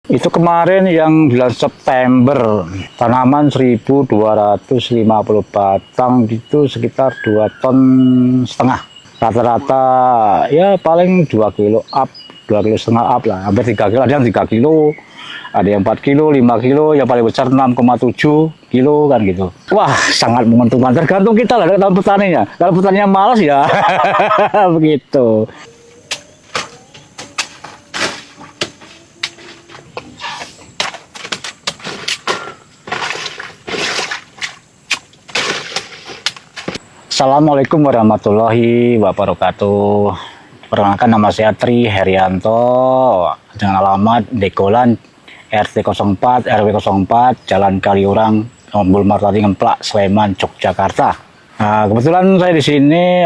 Itu kemarin yang bulan September, tanaman 1.250 batang itu sekitar 2,5 ton. Rata-rata ya paling 2 kilo up, 2,5 kilo up lah, hampir 3 kilo, ada yang 3 kilo, ada yang 4 kilo, 5 kilo, yang paling besar 6,7 kilo kan gitu. Wah, sangat menguntungkan, tergantung kita lah dalam petaninya. Kalau petaninya malas ya begitu. Assalamualaikum warahmatullahi wabarakatuh. Perkenalkan, nama saya Tri Herianto dengan alamat Degolan RT 04 RW 04 Jalan Kaliurang, Ombul Martani Ngemplak, Sleman, Yogyakarta. Nah, kebetulan saya di sini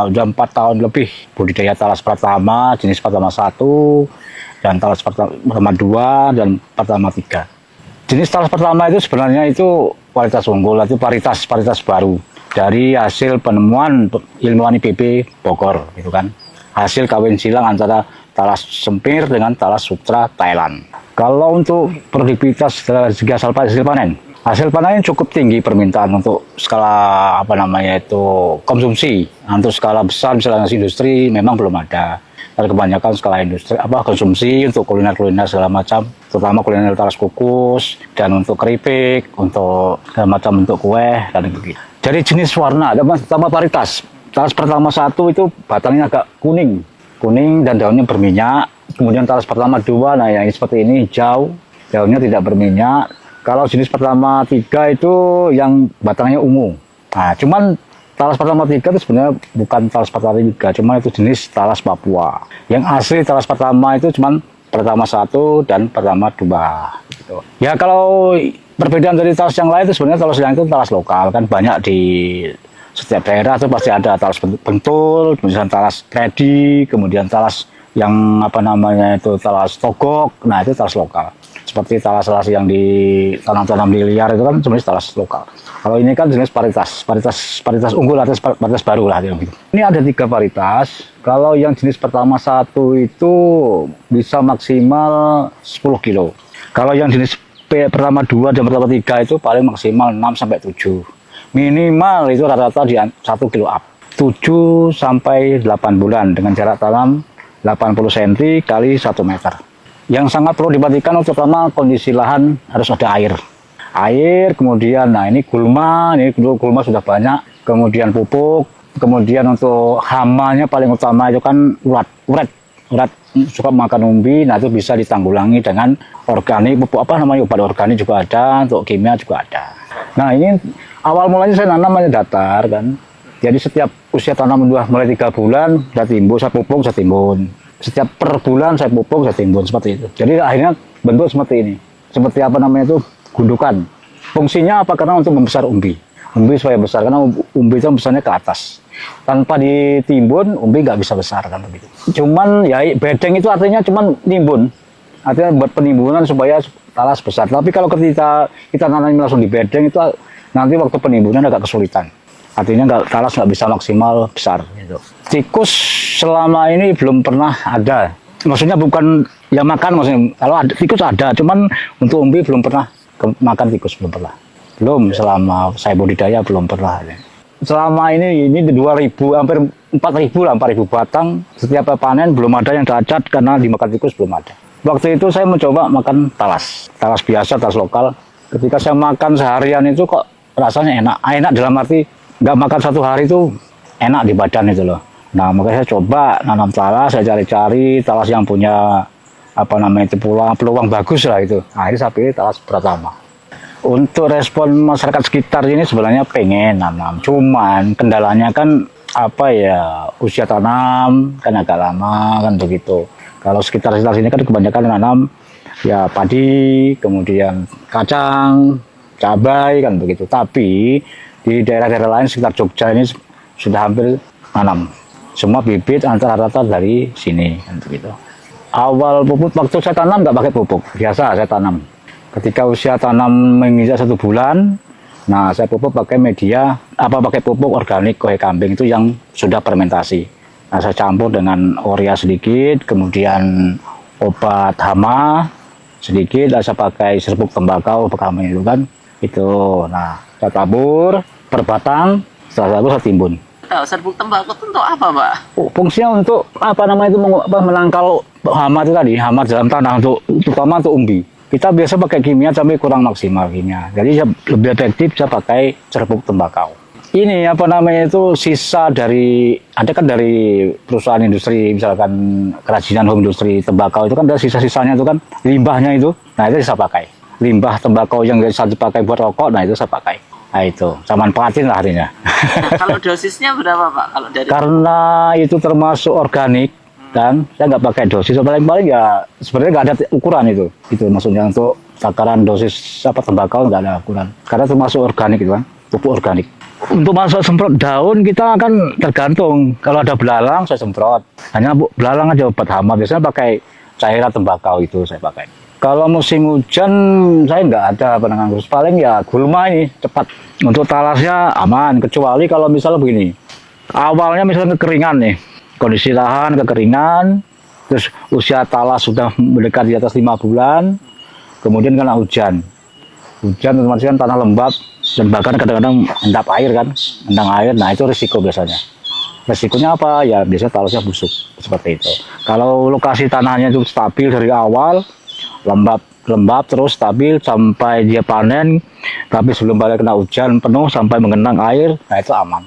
udah 4 tahun lebih budidaya talas pertama jenis pertama 1 dan talas pertama 2 dan pertama 3. Jenis talas pertama itu sebenarnya itu kualitas unggul, itu varietas baru dari hasil penemuan ilmuwan IPB Bogor, gitu kan. Hasil kawin silang antara talas sempir dengan talas sutra Thailand. Kalau untuk produktivitas dari segi hasil panen cukup tinggi permintaan untuk skala konsumsi. Untuk skala besar misalnya industri memang belum ada. Tapi kebanyakan skala industri konsumsi untuk kuliner segala macam, terutama kuliner talas kukus dan untuk keripik, untuk segala macam bentuk kue dan begitu. Jadi jenis warna, pertama varietas. Talas pertama 1 itu batangnya agak kuning dan daunnya berminyak. Kemudian talas pertama 2, nah yang seperti ini hijau, daunnya tidak berminyak. Kalau jenis pertama 3 itu yang batangnya ungu. Nah, cuman talas pertama 3 itu sebenarnya bukan talas pertama 3, cuman itu jenis talas Papua. Yang asli talas pertama itu cuman pertama 1 dan pertama 2. Gitu. Ya kalau perbedaan dari talas yang lain itu sebenarnya talas yang itu talas lokal, kan banyak di setiap daerah itu pasti ada talas bentul, kemudian talas kredi, kemudian talas yang talas togok. Nah, itu talas lokal. Seperti talas-talas yang di tanam-tanam di liar itu kan sebenarnya talas lokal. Kalau ini kan jenis varietas unggul atau varietas baru lah gitu. Ini ada 3 varietas. Kalau yang jenis pertama 1 itu bisa maksimal 10 kilo. Kalau yang jenis pertama 2 dan pertama 3 itu paling maksimal 6 sampai 7. Minimal itu rata-rata di 1 kilo up. 7 sampai 8 bulan dengan jarak tanam 80 cm kali 1 meter. Yang sangat perlu diperhatikan terutama kondisi lahan harus ada air, kemudian nah ini gulma sudah banyak, kemudian pupuk, kemudian untuk hamanya paling utama itu kan urat suka makan umbi. Nah, itu bisa ditanggulangi dengan organik, pupuk obat organik juga ada, untuk kimia juga ada. Nah, ini awal mulanya saya nanam hanya datar kan, jadi setiap usia tanam udah mulai 3 bulan saya timbun, saya pupuk, saya timbun. Setiap per bulan saya pupuk, saya timbun, seperti itu. Jadi akhirnya bentuk seperti ini, seperti gundukan. Fungsinya apa? Karena untuk membesar umbi supaya besar, karena umbi itu besarnya ke atas. Tanpa ditimbun umbi nggak bisa besar kan begitu. Cuman ya bedeng itu artinya cuman nimbun, artinya buat penimbunan supaya talas besar. Tapi kalau ketika kita nanam langsung di bedeng itu nanti waktu penimbunan agak kesulitan, artinya talas nggak bisa maksimal besar gitu. Tikus selama ini belum pernah ada, maksudnya bukan yang makan, maksudnya kalau ada tikus ada, cuman untuk umbi belum pernah makan tikus, belum selama saya budidaya belum pernah. Selama ini 2.000 hampir 4.000 batang, setiap panen belum ada yang cacat karena dimakan tikus, belum ada. Waktu itu saya mencoba makan talas biasa, talas lokal. Ketika saya makan seharian itu kok rasanya enak dalam arti nggak makan 1 hari itu enak di badan itu loh. Nah, makanya saya coba nanam talas, saya cari-cari talas yang punya peluang bagus lah itu. Akhirnya saya pilih talas pertama. Untuk respon masyarakat sekitar ini sebenarnya pengen nanam, cuman kendalanya kan usia tanam kan agak lama kan begitu. Kalau sekitar sini kan kebanyakan nanam ya padi, kemudian kacang, cabai kan begitu. Tapi di daerah-daerah lain sekitar Jogja ini sudah hampir nanam. Semua bibit rata-rata dari sini kan begitu. Awal pupuk waktu saya tanam nggak pakai pupuk, biasa saya tanam. Ketika usia tanam menginjak 1 bulan, nah saya pupuk pakai pakai pupuk organik kohe kambing itu yang sudah fermentasi. Nah, saya campur dengan urea sedikit, kemudian obat hama, sedikit, saya pakai serbuk tembakau bekamnya itu kan, itu. Nah, saya tabur per batang, setelah tabur saya timbun. Serbuk tembakau itu untuk apa, Pak? Fungsinya untuk apa namanya itu menangkal hama itu tadi, hama dalam tanah, untuk terutama untuk umbi. Kita biasa pakai kimia tapi kurang maksimal kimia. Jadi lebih efektif saya pakai serbuk tembakau. Ini apa namanya itu sisa dari, ada kan dari perusahaan industri, misalkan kerajinan home industri tembakau itu kan ada sisa-sisanya itu kan, limbahnya itu. Nah itu saya pakai. Limbah tembakau yang bisa dipakai buat rokok, nah itu saya pakai. Nah itu, saya manfaatin lah artinya. Kalau dosisnya berapa, Pak? Kalau dari Karena itu termasuk organik, kan, saya nggak pakai dosis, paling-paling ya sebenarnya nggak ada ukuran itu. Itu maksudnya untuk takaran dosis apa tembakau nggak ada ukuran. Karena termasuk organik itu kan, pupuk organik. Untuk masuk semprot daun kita kan tergantung. Kalau ada belalang saya semprot. Hanya belalang aja obat hama. Biasanya pakai cairan tembakau itu saya pakai. Kalau musim hujan saya nggak ada penanganan khusus. Paling ya gulma ini cepat. Untuk talasnya aman. Kecuali kalau misalnya begini. Awalnya misalnya kekeringan nih. Kondisi lahan kekeringan. Terus usia talas sudah mendekati di atas 5 bulan. Kemudian kena hujan. Hujan otomatis kan tanah lembab. Dan bahkan kadang-kadang endap air kan, endang air, nah itu risiko biasanya. Risikonya apa? Ya biasanya talasnya busuk, seperti itu. Kalau lokasi tanahnya itu stabil dari awal, lembab terus stabil sampai dia panen, tapi sebelum balik kena hujan penuh sampai mengenang air, nah itu aman.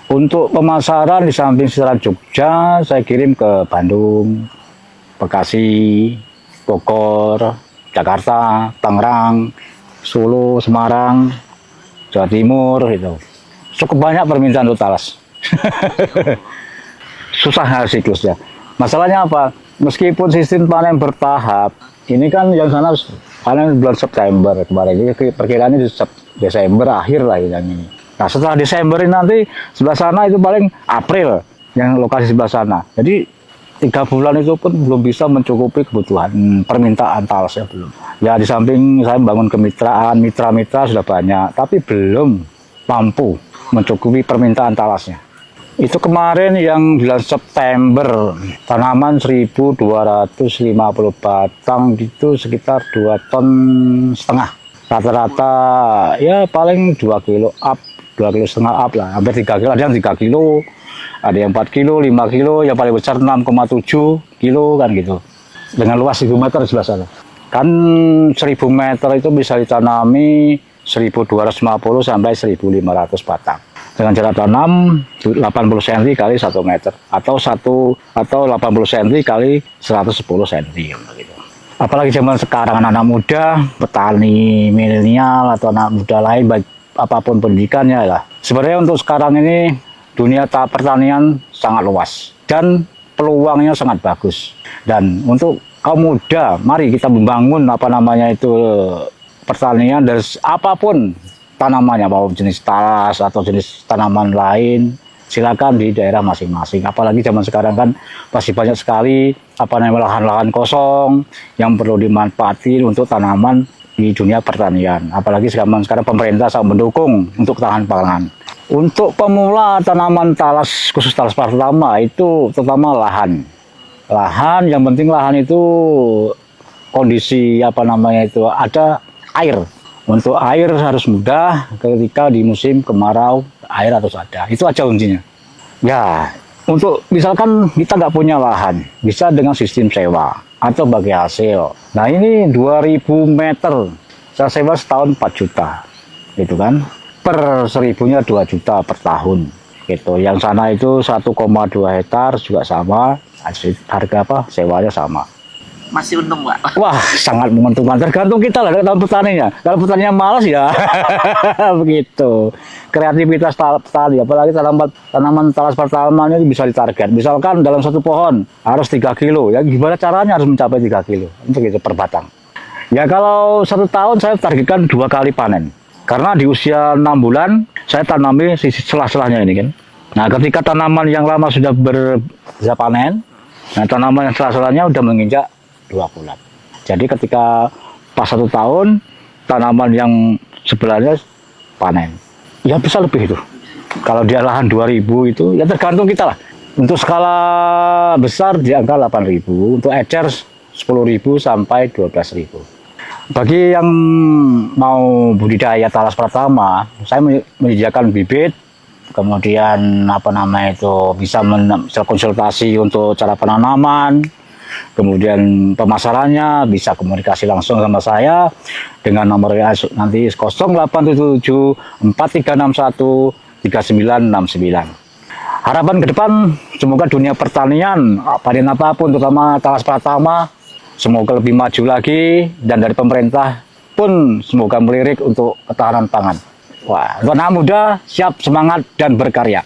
Untuk pemasaran di samping sekitar Jogja, saya kirim ke Bandung, Bekasi, Bogor, Jakarta, Tangerang, Solo, Semarang, Jawa Timur itu. Cukup banyak permintaan untuk talas. Susah siklusnya. Masalahnya apa? Meskipun sistem panen bertahap, ini kan yang sana panen bulan September kemarin. Jadi perkiraannya di Desember akhir lah yang ini. Nah setelah Desember ini nanti sebelah sana itu paling April yang lokasi sebelah sana. Jadi 3 bulan itu pun belum bisa mencukupi kebutuhan permintaan talasnya belum. Ya di samping saya bangun kemitraan, mitra-mitra sudah banyak, tapi belum mampu mencukupi permintaan talasnya. Itu kemarin yang bulan September, tanaman 1.250 batang itu sekitar 2,5 ton. Rata-rata ya paling 2 kilo up, 2,5 kilo up lah, hampir 3 kilo, ada yang 3 kilo. Ada yang 4 kilo, 5 kilo, yang paling besar 6,7 kilo kan gitu. Dengan luas 1.000 meter di sebelah sana. Kan 1.000 meter itu bisa ditanami 1.250 sampai 1.500 batang. Dengan jarak tanam 80 cm kali 1 meter atau 80 cm kali 110 cm gitu. Apalagi zaman sekarang anak-anak muda, petani milenial atau anak muda lain, baik apapun pendidikannya lah. Sebenarnya untuk sekarang ini dunia pertanian sangat luas dan peluangnya sangat bagus. Dan untuk kaum muda, mari kita membangun apa namanya itu pertanian dari apapun tanamannya, mau jenis talas atau jenis tanaman lain, silakan di daerah masing-masing. Apalagi zaman sekarang kan masih banyak sekali apa namanya lahan-lahan kosong yang perlu dimanfaatkan untuk tanaman di dunia pertanian. Apalagi sekarang pemerintah sangat mendukung untuk ketahanan pangan. Untuk pemula tanaman talas, khusus talas pertama itu terutama lahan. Lahan, yang penting lahan itu kondisi apa namanya itu ada air. Untuk air harus mudah ketika di musim kemarau, air harus ada. Itu aja kuncinya. Ya, untuk misalkan kita nggak punya lahan, bisa dengan sistem sewa atau bagi hasil. Nah ini 2.000 meter, saya sewa setahun 4 juta, gitu kan. Per 1.000-nya 2 juta per tahun gitu. Yang sana itu 1,2 hektar juga sama, harga apa sewanya sama. masih untung, Pak? Wah, sangat menguntungkan. Tergantung kita lah dalam petaninya. Kalau petaninya malas ya begitu. Kreativitas petani, apalagi tanaman talas pertama ini bisa ditarget. Misalkan dalam satu pohon harus 3 kilo, ya gimana caranya harus mencapai 3 kilo untuk itu per batang. Ya kalau 1 tahun saya targetkan 2 kali panen. Karena di usia 6 bulan saya tanami sisi selah-selahnya ini kan. Nah ketika tanaman yang lama sudah bisa panen, nah tanaman yang selah-selahnya udah menginjak 2 bulan. Jadi ketika pas 1 tahun tanaman yang sebelahnya panen, ya bisa lebih itu. Kalau dia lahan 2.000 itu ya tergantung kita lah. Untuk skala besar di angka 8.000, untuk ecer 10.000 sampai 12.000. Bagi yang mau budidaya talas pratama, saya menyediakan bibit, kemudian bisa konsultasi untuk cara penanaman, kemudian pemasarannya bisa komunikasi langsung sama saya dengan nomor WA nanti 0877 4361 3969. Harapan ke depan, semoga dunia pertanian, panen apapun, terutama talas pratama, semoga lebih maju lagi, dan dari pemerintah pun semoga melirik untuk ketahanan pangan. Wah, anak muda siap, semangat, dan berkarya.